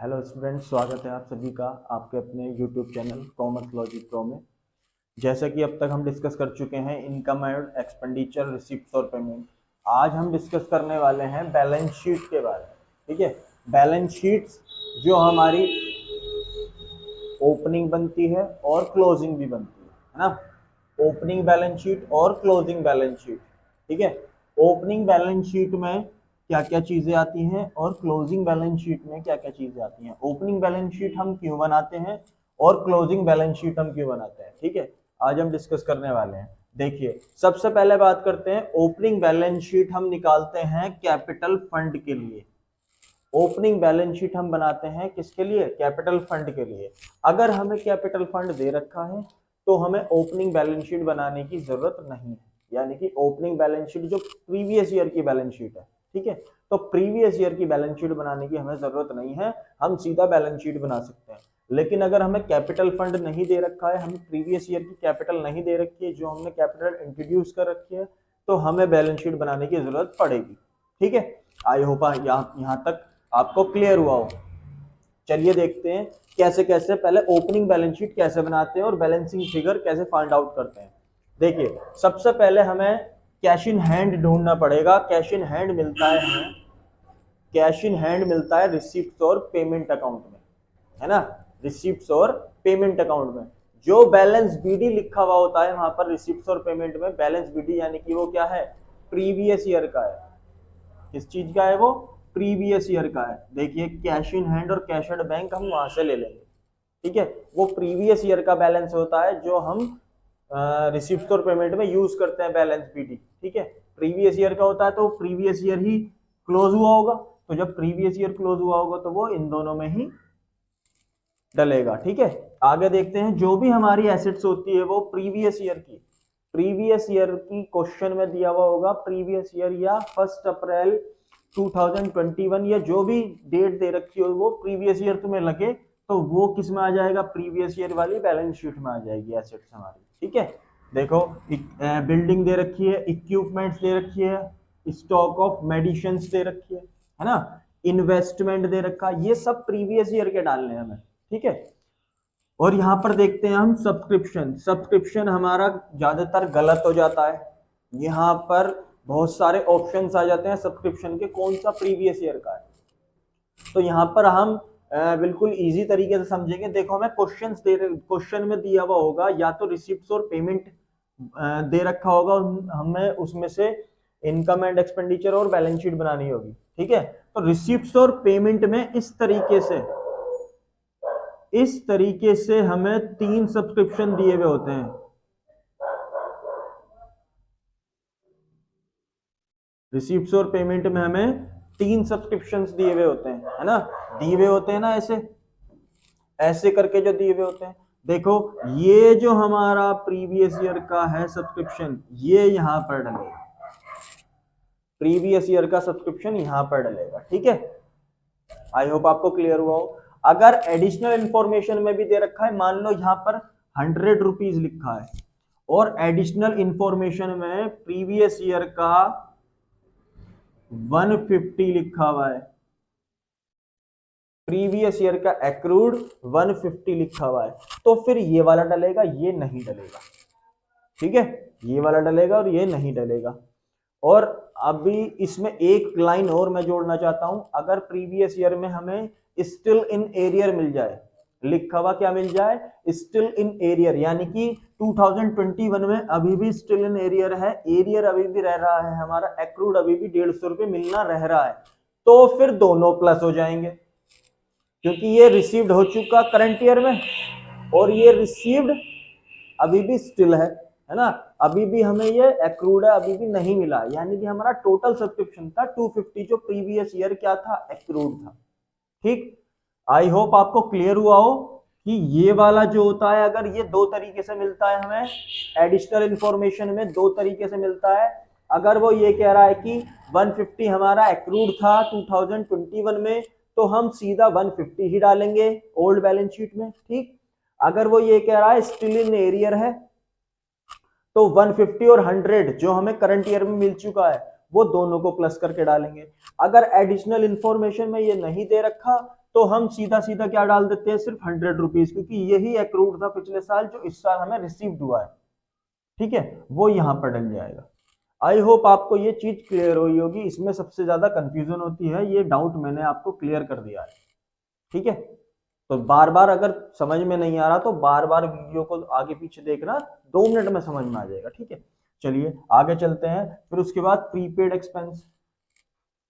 Hello students, स्वागत है आप सभी का आपके अपने YouTube channel commerce logic pro में। जैसा कि अब तक हम डिस्कस कर चुके हैं इनकम एंड एक्सपेंडिचर, रिसिप्ट्स और पेमेंट। आज हम डिस्कस करने वाले हैं बैलेंस शीट के बारे में। ठीक है, बैलेंस शीट्स जो हमारी ओपनिंग बनती है और क्लोजिंग भी बनती है ना। ओपनिंग बैलेंस शीट और क्लोजिंग बैलेंस शीट। ठीक है, ओपनिंग बैलेंस शीट में क्या क्या चीजें आती हैं और क्लोजिंग बैलेंस शीट में क्या क्या चीजें आती हैं। ओपनिंग बैलेंस शीट हम क्यों बनाते हैं और क्लोजिंग बैलेंस शीट हम क्यों बनाते हैं, ठीक है, आज हम डिस्कस करने वाले हैं। देखिए, सबसे पहले बात करते हैं, ओपनिंग बैलेंस शीट हम निकालते हैं कैपिटल फंड के लिए। ओपनिंग बैलेंस शीट हम बनाते हैं किसके लिए? कैपिटल फंड के लिए। अगर हमें कैपिटल फंड दे रखा है तो हमें ओपनिंग बैलेंस शीट बनाने की जरूरत नहीं है, यानी कि ओपनिंग बैलेंस शीट जो प्रीवियस ईयर की बैलेंस शीट है, ठीक है, तो प्रीवियस ईयर की बैलेंस शीट बनाने की हमें जरूरत नहीं है, हम सीधा बैलेंस शीट बना सकते हैं। लेकिन अगर हमें कैपिटल फंड नहीं दे रखा है, हमें प्रीवियस ईयर की कैपिटल नहीं दे रखी है, जो हमने कैपिटल इंट्रोड्यूस कर रखी है, तो हमें बैलेंस शीट बनाने की जरूरत पड़ेगी। ठीक है, आई होप यहाँ तक आपको क्लियर हुआ हो। चलिए देखते हैं कैसे कैसे पहले ओपनिंग बैलेंस शीट कैसे बनाते हैं और बैलेंसिंग फिगर कैसे फाइंड आउट करते हैं। देखिए, सबसे पहले हमें कैश इन हैंड ढूंढना पड़ेगा। कैश इन हैंड मिलता है हमें, कैश इन हैंड मिलता है रिसिप्ट और पेमेंट अकाउंट में, है ना। रिसिप्ट और पेमेंट अकाउंट में जो बैलेंस बीडी लिखा हुआ होता है, वहां पर रिसिप्ट और पेमेंट में बैलेंस बीडी यानी कि वो क्या है? प्रीवियस ईयर का है। किस चीज का है वो? प्रीवियस ईयर का है। देखिए, कैश इन हैंड और कैश एट बैंक हम वहां से ले लेंगे। ठीक है, वो प्रीवियस ईयर का बैलेंस होता है जो हम रिसिप्ट और पेमेंट में यूज करते हैं, बैलेंस बीडी। ठीक है, प्रीवियस ईयर का होता है तो प्रीवियस ईयर ही क्लोज हुआ होगा, तो जब प्रीवियस ईयर क्लोज हुआ होगा तो वो इन दोनों में ही डलेगा। ठीक है, आगे देखते हैं, जो भी हमारी एसेट्स होती है वो प्रीवियस ईयर की क्वेश्चन में दिया हुआ होगा, प्रीवियस ईयर या 1 अप्रैल 2021 या जो भी डेट दे रखी हो वो प्रीवियस ईयर तुम्हें लगे तो वो किस में आ जाएगा? प्रीवियस ईयर वाली बैलेंस शीट में आ जाएगी एसेट्स हमारी। ठीक है, देखो, बिल्डिंग दे रखी है, इक्विपमेंट्स दे रखी है, स्टॉक ऑफ मेडिसिन्स दे रखी है ना, इन्वेस्टमेंट दे रखा, ये सब प्रीवियस ईयर के डालने हैं हमें। ठीक है, और यहां पर देखते हैं हम सब्सक्रिप्शन हमारा ज्यादातर गलत हो जाता है। यहां पर बहुत सारे ऑप्शंस आ जाते हैं सब्सक्रिप्शन के, कौन सा प्रीवियस ईयर का है। तो यहाँ पर हम बिल्कुल इजी तरीके से समझेंगे। देखो, हमें क्वेश्चन में दिया हुआ होगा या तो रिसिप्ट्स और पेमेंट दे रखा होगा, हमें उसमें से इनकम एंड एक्सपेंडिचर और बैलेंस शीट बनानी होगी। ठीक है, तो रिसिप्ट्स और पेमेंट में इस तरीके से हमें 3 सब्सक्रिप्शन दिए हुए होते हैं। रिसिप्ट्स और पेमेंट में हमें 3 सब्सक्रिप्शंस दिए हुए होते हैं, है ना, दिए हुए होते हैं ना, ऐसे ऐसे करके जो दिए हुए होते हैं। देखो, ये जो हमारा प्रीवियस ईयर का है सब्सक्रिप्शन, ये यहां पर डलेगा, प्रीवियस ईयर का सब्सक्रिप्शन यहां पर डलेगा। ठीक है, आई होप आपको क्लियर हुआ हो। अगर एडिशनल इंफॉर्मेशन में भी दे रखा है, मान लो यहां पर 100 रुपीज लिखा है और एडिशनल इंफॉर्मेशन में प्रीवियस ईयर का 150 लिखा हुआ है, प्रीवियस ईयर का एक्रूड 150 लिखा हुआ है, तो फिर ये वाला डलेगा, ये नहीं डलेगा। ठीक है, ये वाला डलेगा और ये नहीं डलेगा। और अभी इसमें एक लाइन और मैं जोड़ना चाहता हूं, अगर प्रीवियस ईयर में हमें स्टिल इन एरियर मिल जाए, लिखा हुआ क्या मिल जाए? स्टिल इन एरियर, यानी कि 2021 में अभी भी स्टिल इन एरियर है, एरियर अभी भी रह रहा है हमारा, एक्रूड अभी भी 150 रुपए मिलना रह रहा है, तो फिर दोनों प्लस हो जाएंगे, क्योंकि ये रिसीव्ड हो चुका करंट ईयर में और ये रिसीव्ड अभी भी स्टिल है ना, अभी भी हमें ये एक्रूड है, अभी भी नहीं मिला, यानी कि हमारा टोटल सब्सक्रिप्शन था 250 जो प्रीवियस ईयर क्या था? एक्रूड था। ठीक, आई होप आपको क्लियर हुआ हो कि ये वाला जो होता है, अगर ये 2 तरीके से मिलता है हमें, एडिशनल इंफॉर्मेशन में 2 तरीके से मिलता है। अगर वो ये कह रहा है कि 150 हमारा एक्रूड था 2021 में, तो हम सीधा 150 ही डालेंगे ओल्ड बैलेंस शीट में। ठीक, अगर वो ये कह रहा है स्टिल इन एरियर है, तो 150 और 100 जो हमें करंट ईयर में मिल चुका है वो दोनों को प्लस करके डालेंगे। अगर एडिशनल इंफॉर्मेशन में ये नहीं दे रखा तो हम सीधा सीधा क्या डाल देते हैं, सिर्फ 100 रुपीज, क्योंकि यही एक्रूड था पिछले साल जो इस साल हमें रिसीव्ड हुआ है, ठीक है, वो यहाँ पर डल जाएगा। आई होप आपको ये चीज क्लियर हुई होगी। इसमें सबसे ज्यादा कंफ्यूजन होती है, ये डाउट मैंने आपको क्लियर कर दिया है, ठीक है। तो बार बार अगर समझ में नहीं आ रहा तो बार बार वीडियो को आगे पीछे देखना, 2 मिनट में समझ में आ जाएगा, ठीक है। चलिए आगे चलते हैं। फिर उसके बाद prepaid expense,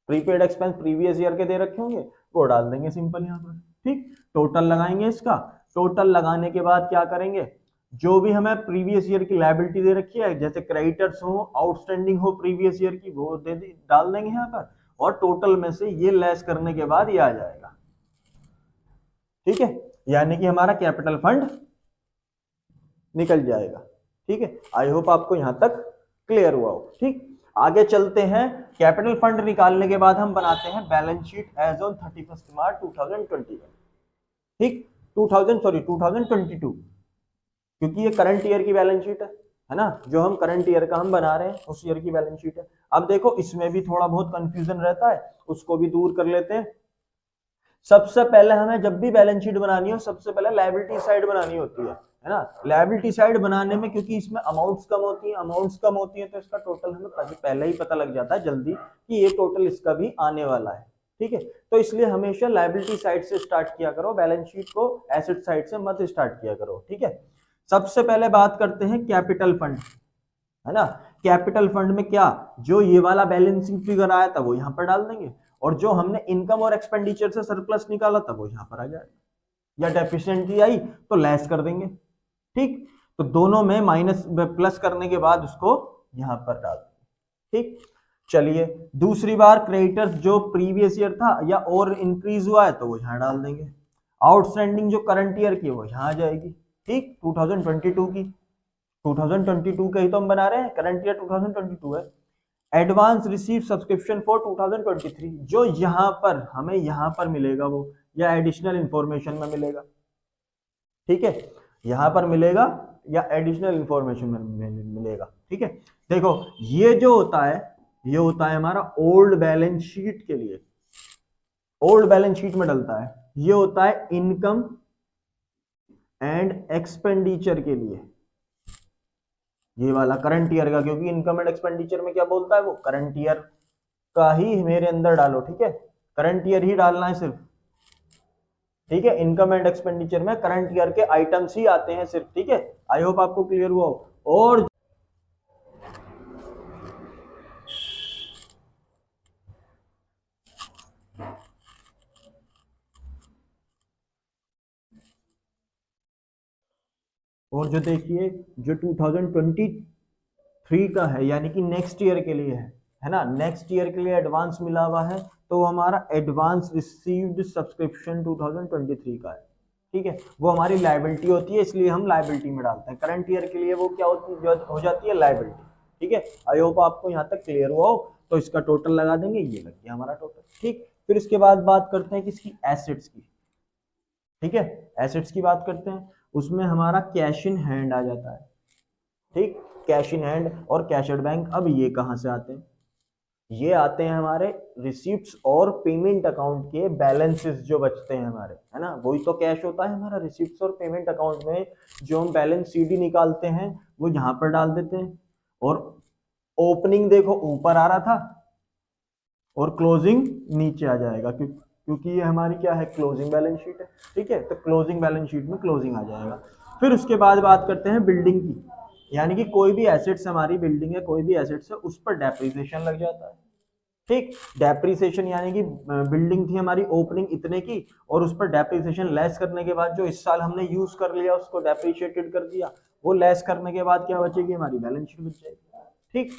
prepaid expense previous year के दे रखे होंगे, वो डाल देंगे सिंपल यहाँ पर, ठीक। टोटल लगाएंगे इसका, टोटल लगाने के बाद क्या करेंगे, जो भी हमें प्रीवियस ईयर की लायबिलिटी दे रखी है, जैसे क्रेडिटर्स हो, आउटस्टैंडिंग हो प्रीवियस ईयर की, वो डाल देंगे यहाँ पर, और टोटल में से ये लेस करने के बाद ये आ जाएगा, ठीक है। यानी कि हमारा कैपिटल फंड निकल जाएगा, ठीक है। आई होप आपको यहां तक क्लियर हुआ हो, ठीक। आगे चलते हैं। कैपिटल फंड निकालने के बाद हम बनाते हैं बैलेंस शीट एज ऑन 31 मार्च 2021, ठीक। 2022, क्योंकि ये करंट ईयर की बैलेंस शीट है ना, जो हम करंट ईयर का हम बना रहे हैं उस ईयर की बैलेंस शीट है। अब देखो इसमें भी थोड़ा बहुत कंफ्यूजन रहता है, उसको भी दूर कर लेते हैं। सबसे पहले हमें जब भी बैलेंस शीट बनानी हो, सबसे पहले लायबिलिटी साइड बनानी होती है ना। लायबिलिटी साइड बनाने में क्योंकि इसमें अमाउंट्स कम होती हैं, तो इसका टोटल हमें पहले ही पता लग जाता है जल्दी कि ये टोटल इसका भी आने वाला है, ठीक है। तो इसलिए हमेशा लायबिलिटी साइड से स्टार्ट किया करो, बैलेंस शीट को एसेट साइड से मत स्टार्ट किया करो, ठीक है। सबसे पहले बात करते हैं कैपिटल फंड, है ना। कैपिटल फंड में क्या, जो ये वाला बैलेंसिंग फिगर आया था वो यहाँ पर डाल देंगे, और जो हमने इनकम और एक्सपेंडिचर से सरप्लस निकाला था वो यहाँ पर आ जाएगा, या डेफिशिएंसी आई तो लेस कर देंगे, ठीक। तो दोनों में माइनस प्लस करने के बाद उसको यहाँ पर डाल देंगे, ठीक। चलिए दूसरी बार क्रेडिटर्स जो प्रीवियस ईयर था या और इंक्रीज हुआ है तो वो यहाँ डाल देंगे। आउटस्टैंडिंग जो करंट ईयर की है वो यहाँ आ जाएगी, ठीक। 2022 का ही तो हम बना रहे हैं, करंट ईयर 2022 है। एडवांस रिसीव सब्सक्रिप्शन फॉर 2023, जो यहाँ पर हमें यहाँ पर मिलेगा वो, या एडिशनल इंफॉर्मेशन में मिलेगा, ठीक है, यहाँ पर मिलेगा या एडिशनल इंफॉर्मेशन में मिलेगा, ठीक है। देखो ये जो होता है, ये होता है हमारा ओल्ड बैलेंस शीट के लिए, ओल्ड बैलेंस शीट में डलता है। ये होता है इनकम एंड एक्सपेंडिचर के लिए, ये वाला करंट ईयर का, क्योंकि इनकम एंड एक्सपेंडिचर में क्या बोलता है वो, करंट ईयर का ही मेरे अंदर डालो, ठीक है, करंट ईयर ही डालना है सिर्फ, ठीक है। इनकम एंड एक्सपेंडिचर में करंट ईयर के आइटम्स ही आते हैं सिर्फ, ठीक है। आई होप आपको क्लियर हुआ हो। और जो देखिए जो 2023 का है, यानी कि नेक्स्ट ईयर के लिए है ना, नेक्स्ट ईयर के लिए एडवांस मिला हुआ है, तो हमारा एडवांस रिसीव्ड सब्सक्रिप्शन 2023 का है, ठीक है। वो हमारी लायबिलिटी होती है, इसलिए हम लायबिलिटी में डालते हैं। करंट ईयर के लिए वो क्या हो जाती है, लायबिलिटी, ठीक है। आई होप आपको यहाँ तक क्लियर हुआ हो। तो इसका टोटल लगा देंगे, ये लग गया हमारा टोटल, ठीक। फिर इसके बाद बात करते हैं किसकी, एसेट्स की, ठीक है। एसेट्स की बात करते हैं, उसमें हमारा कैश इन हैंड आ जाता है, ठीक। कैश इन हैंड और कैश एट बैंक, अब ये कहां से आते हैं, ये आते हैं हमारे रिसीप्ट्स और पेमेंट अकाउंट के बैलेंसेस जो बचते हैं हमारे, है ना, वही तो कैश होता है हमारा। रिसीप्ट्स और पेमेंट अकाउंट में जो हम बैलेंस सीडी निकालते हैं वो यहाँ पर डाल देते हैं, और ओपनिंग देखो ऊपर आ रहा था और क्लोजिंग नीचे आ जाएगा, क्योंकि ये हमारी क्या है, क्लोजिंग बैलेंस शीट है, ठीक है। तो क्लोजिंग बैलेंस शीट में क्लोजिंग आ जाएगा। फिर उसके बाद बात करते हैं बिल्डिंग की, यानी कि कोई भी एसेट्स, हमारी बिल्डिंग है, कोई भी एसेट्स है, उस पर डेप्रिसिएशन लग जाता है, ठीक। डेप्रिसिएशन यानी कि बिल्डिंग थी हमारी ओपनिंग इतने की, और उस पर डेप्रिसिएशन लेस करने के बाद जो इस साल हमने यूज कर लिया उसको डेप्रिशिएटेड कर दिया, वो लेस करने के बाद क्या बचेगी, हमारी बैलेंस शीट बच जाएगी, ठीक।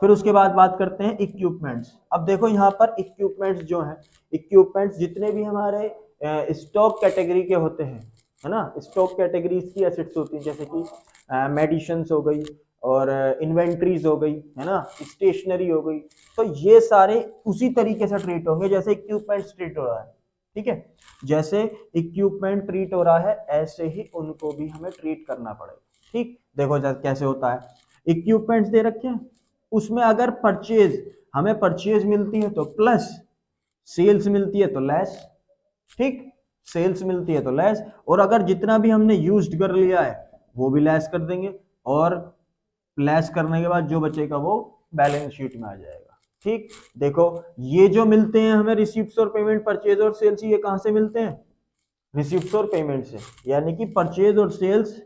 फिर उसके बाद बात करते हैं इक्विपमेंट्स। अब देखो यहाँ पर इक्विपमेंट्स जो है, इक्विपमेंट्स जितने भी हमारे स्टॉक कैटेगरी के होते हैं, है ना, स्टॉक कैटेगरीज की एसेट्स होती हैं, जैसे कि मेडिसिन्स हो गई और इन्वेंट्रीज हो गई, है ना, स्टेशनरी हो गई, तो ये सारे उसी तरीके से ट्रीट होंगे जैसे इक्विपमेंट्स ट्रीट हो रहा है, ठीक है। जैसे इक्विपमेंट ट्रीट हो रहा है ऐसे ही उनको भी हमें ट्रीट करना पड़ेगा, ठीक। देखो कैसे होता है, इक्विपमेंट्स दे रखे हैं, उसमें अगर परचेज, हमें परचेज मिलती है तो प्लस, सेल्स मिलती है तो लेस, ठीक, सेल्स मिलती है तो लेस, और अगर जितना भी हमने यूज्ड कर लिया है वो भी लेस कर देंगे, और लेस करने के बाद जो बचेगा वो बैलेंस शीट में आ जाएगा। ठीक, देखो ये जो मिलते हैं हमें रिसीप्ट्स और पेमेंट, परचेज और सेल्स, ये कहां से मिलते हैं? रिसीप्ट्स और पेमेंट से, यानी कि परचेज और सेल्स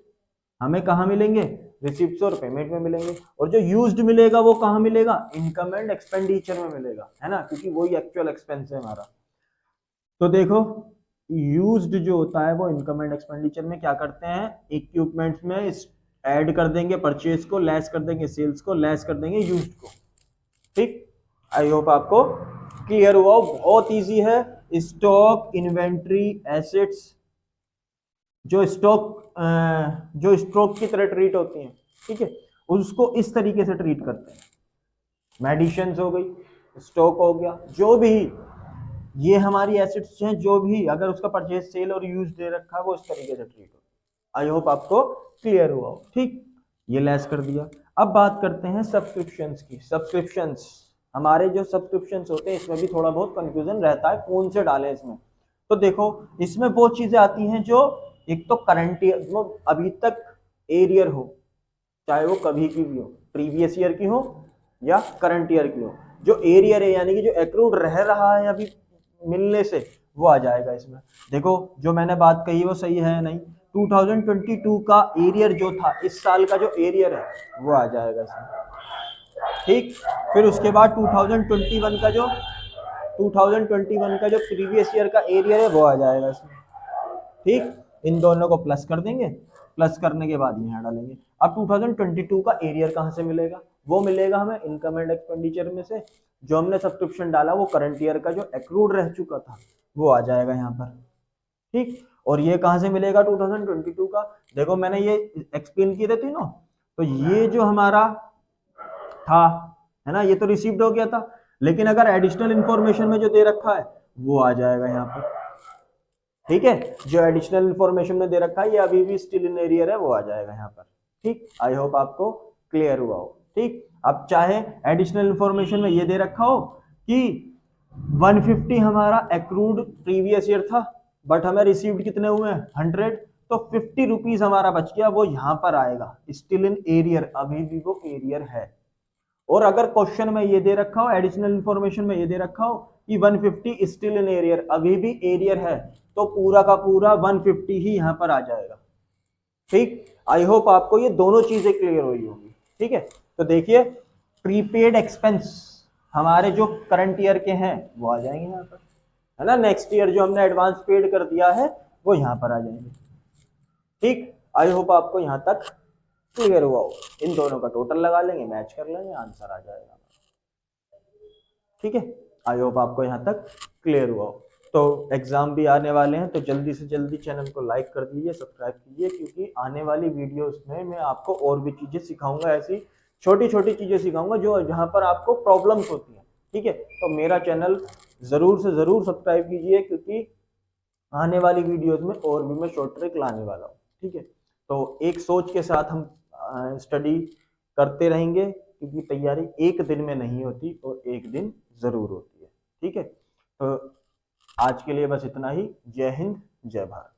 हमें कहां मिलेंगे? रिसीप्ट्स और पेमेंट में मिलेंगे। और जो यूज्ड मिलेगा वो कहां मिलेगा? इनकम एंड एक्सपेंडिचर में मिलेगा, है ना, क्योंकि वही एक्चुअल एक्सपेंस है हमारा। तो देखो यूज्ड जो होता है वो इनकम एंड एक्सपेंडिचर में क्या करते हैं, इक्विपमेंट्स में ऐड कर देंगे परचेज को, लेस कर देंगे सेल्स को, लेस कर देंगे यूज्ड को। ठीक, आई होप आपको क्लियर हुआ। बहुत इजी है। स्टॉक, इन्वेंट्री, एसेट्स जो स्टॉक की तरह ट्रीट होती हैं, ठीक है, उसको इस तरीके से ट्रीट करते हैं। मेडिसिन हो गई, स्टॉक हो गया, जो भी ये हमारी एसेट्स हैं, जो भी अगर उसका परचेज, सेल और यूज दे रखा है वो इस तरीके से ट्रीट हो। आई होप आपको क्लियर हुआ हो। ठीक, ये लेस कर दिया। अब बात करते हैं सब्सक्रिप्शंस की। सब्सक्रिप्शंस, हमारे जो सब्सक्रिप्शंस होते हैं इसमें भी थोड़ा बहुत कंफ्यूजन रहता है, कौन से डालें इसमें। तो देखो इसमें वो चीजें आती हैं जो एक तो करंट ईयर, जो अभी तक एरियर हो, चाहे वो कभी की भी हो, प्रीवियस ईयर की हो या करंट ईयर की हो, जो एरियर है यानी कि जो एक्रूड रह रहा है अभी मिलने से, वो आ जाएगा इसमें। देखो जो मैंने बात कही वो सही है नहीं, 2022 का एरियर जो था, इस साल का जो एरियर है वो आ जाएगा इसमें। ठीक, फिर उसके बाद 2021 का जो प्रीवियस ईयर का एरियर है वो आ जाएगा इसमें। ठीक, इन दोनों को प्लस कर देंगे, प्लस करने के बाद यहाँ डालेंगे। अब 2022 का एरियर कहाँ से मिलेगा? वो मिलेगा हमें इनकम एंड एक्सपेंडिचर में से। जो हमने सब्सक्रिप्शन डाला वो करंट ईयर का जो एक्रूड रह चुका था वो आ जाएगा यहाँ पर। ठीक, और ये कहाँ से मिलेगा 2022 का? देखो मैंने ये एक्सप्लेन किए थे तीनों, तो ये जो हमारा था, है ना, ये तो रिसीव्ड हो गया था, लेकिन अगर एडिशनल इंफॉर्मेशन में जो दे रखा है वो आ जाएगा यहाँ पर। ठीक है, जो एडिशनल इंफॉर्मेशन में दे रखा है ये अभी भी स्टिल इन एरियर है, वो आ जाएगा यहाँ पर। ठीक, आई होप आपको क्लियर हुआ हो। ठीक, अब चाहे एडिशनल इंफॉर्मेशन में ये दे रखा हो कि 150 हमारा एक्रूड प्रीवियस ईयर था, बट हमें रिसीव्ड कितने हुए हैं? 100, तो 50 रुपीज हमारा बच गया, वो यहाँ पर आएगा स्टिल इन एरियर, अभी भी वो एरियर है। और अगर क्वेश्चन में ये दे रखा हो, एडिशनल इंफॉर्मेशन में ये दे रखा हो कि 150 स्टिल इन एरियर, अभी भी एरियर है, तो पूरा का पूरा 150 ही यहां पर आ जाएगा। ठीक, आई होप आपको ये दोनों चीजें क्लियर हुई होगी। ठीक है, तो देखिए प्रीपेड एक्सपेंस हमारे जो करंट ईयर के हैं वो आ जाएंगे यहाँ पर, है ना, नेक्स्ट ईयर जो हमने एडवांस पेड कर दिया है वो यहाँ पर आ जाएंगे। ठीक, आई होप आपको यहाँ तक क्लियर हुआ हो। इन दोनों का टोटल लगा लेंगे, मैच कर लेंगे, आंसर आ जाएगा। ठीक है, आई होप आपको यहाँ तक क्लियर हुआ हो। तो एग्जाम भी आने वाले हैं, तो जल्दी से जल्दी चैनल को लाइक कर दीजिए, सब्सक्राइब कीजिए, क्योंकि आने वाली वीडियोस में मैं आपको और भी चीजें सिखाऊंगा, ऐसी छोटी छोटी चीजें सिखाऊंगा जो जहां पर आपको प्रॉब्लम्स होती हैं। ठीक है, तो मेरा चैनल जरूर से जरूर सब्सक्राइब कीजिए, क्योंकि आने वाली वीडियोस में और भी मैं शॉर्ट ट्रिक लाने वाला हूँ। ठीक है, तो एक सोच के साथ हम स्टडी करते रहेंगे, क्योंकि तैयारी एक दिन में नहीं होती और एक दिन जरूर होती है। ठीक है, तो आज के लिए बस इतना ही। जय हिंद, जय भारत।